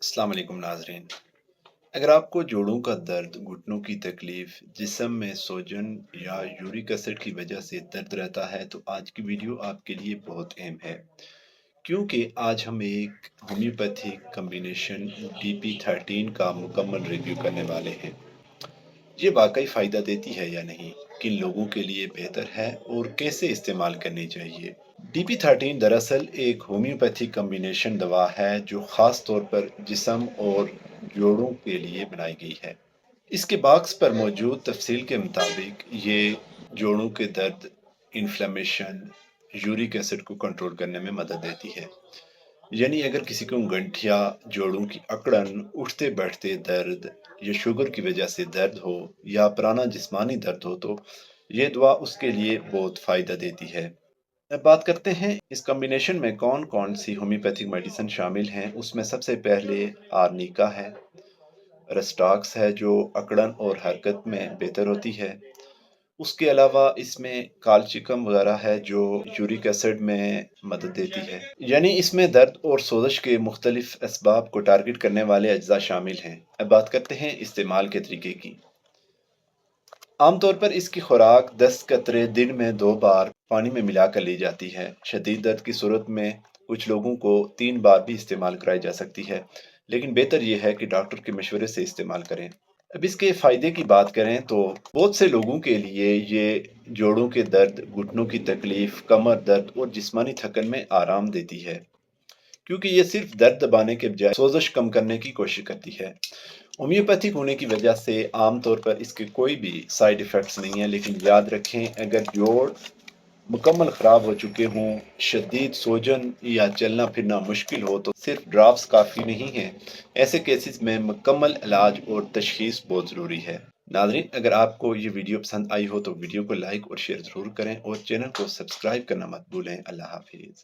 अस्सलाम वालेकुम नाज़रीन। अगर आपको जोड़ों का दर्द, घुटनों की तकलीफ, जिस्म में सूजन या यूरिक एसिड की वजह से दर्द रहता है तो आज की वीडियो आपके लिए बहुत अहम है। क्योंकि आज हम एक होम्योपैथिक कॉम्बिनेशन DP13 का मुकम्मल रिव्यू करने वाले हैं। ये वाकई फ़ायदा देती है या नहीं, किन लोगों के लिए बेहतर है और कैसे इस्तेमाल करनी चाहिए। DP13 दरअसल एक होम्योपैथिक कॉम्बिनेशन दवा है जो ख़ास तौर पर जिस्म और जोड़ों के लिए बनाई गई है। इसके बॉक्स पर मौजूद तफसील के मुताबिक ये जोड़ों के दर्द, इन्फ्लेमेशन, यूरिक एसिड को कंट्रोल करने में मदद देती है। यानी अगर किसी को गंठिया, जोड़ों की अकड़न, उठते बैठते दर्द या शुगर की वजह से दर्द हो या पुराना जिस्मानी दर्द हो तो ये दवा उसके लिए बहुत फ़ायदा देती है। अब बात करते हैं इस कॉम्बिनेशन में कौन कौन सी होम्योपैथिक मेडिसिन शामिल हैं। उसमें सबसे पहले आर्निका है, रेस्टॉक्स है जो अकड़न और हरकत में बेहतर होती है। उसके अलावा इसमें कालचिकम वगैरह है जो यूरिक एसिड में मदद देती है। यानी इसमें दर्द और सोजश के मुख्तलिफ असबाब को टारगेट करने वाले अज्जा शामिल हैं। अब बात करते हैं इस्तेमाल के तरीके की। आमतौर पर इसकी खुराक 10 कतरे दिन में 2 बार पानी में मिलाकर ली जाती है। शदीद दर्द की सूरत में कुछ लोगों को 3 बार भी इस्तेमाल कराई जा सकती है, लेकिन बेहतर यह है कि डॉक्टर के मशवरे से इस्तेमाल करें। अब इसके फ़ायदे की बात करें तो बहुत से लोगों के लिए ये जोड़ों के दर्द, घुटनों की तकलीफ, कमर दर्द और जिस्मानी थकन में आराम देती है, क्योंकि ये सिर्फ दर्द दबाने के बजाय सोजश कम करने की कोशिश करती है। होम्योपैथिक होने की वजह से आमतौर पर इसके कोई भी साइड इफ़ेक्ट्स नहीं है, लेकिन याद रखें अगर जोड़ मुकम्मल ख़राब हो चुके हों, शदीद सूजन या चलना फिरना मुश्किल हो तो सिर्फ ड्रॉप्स काफ़ी नहीं हैं। ऐसे केसेस में मुकम्मल इलाज और तशख़ीस बहुत ज़रूरी है। नाज़रीन, अगर आपको ये वीडियो पसंद आई हो तो वीडियो को लाइक और शेयर ज़रूर करें और चैनल को सब्सक्राइब करना मत भूलें। अल्लाह हाफिज़।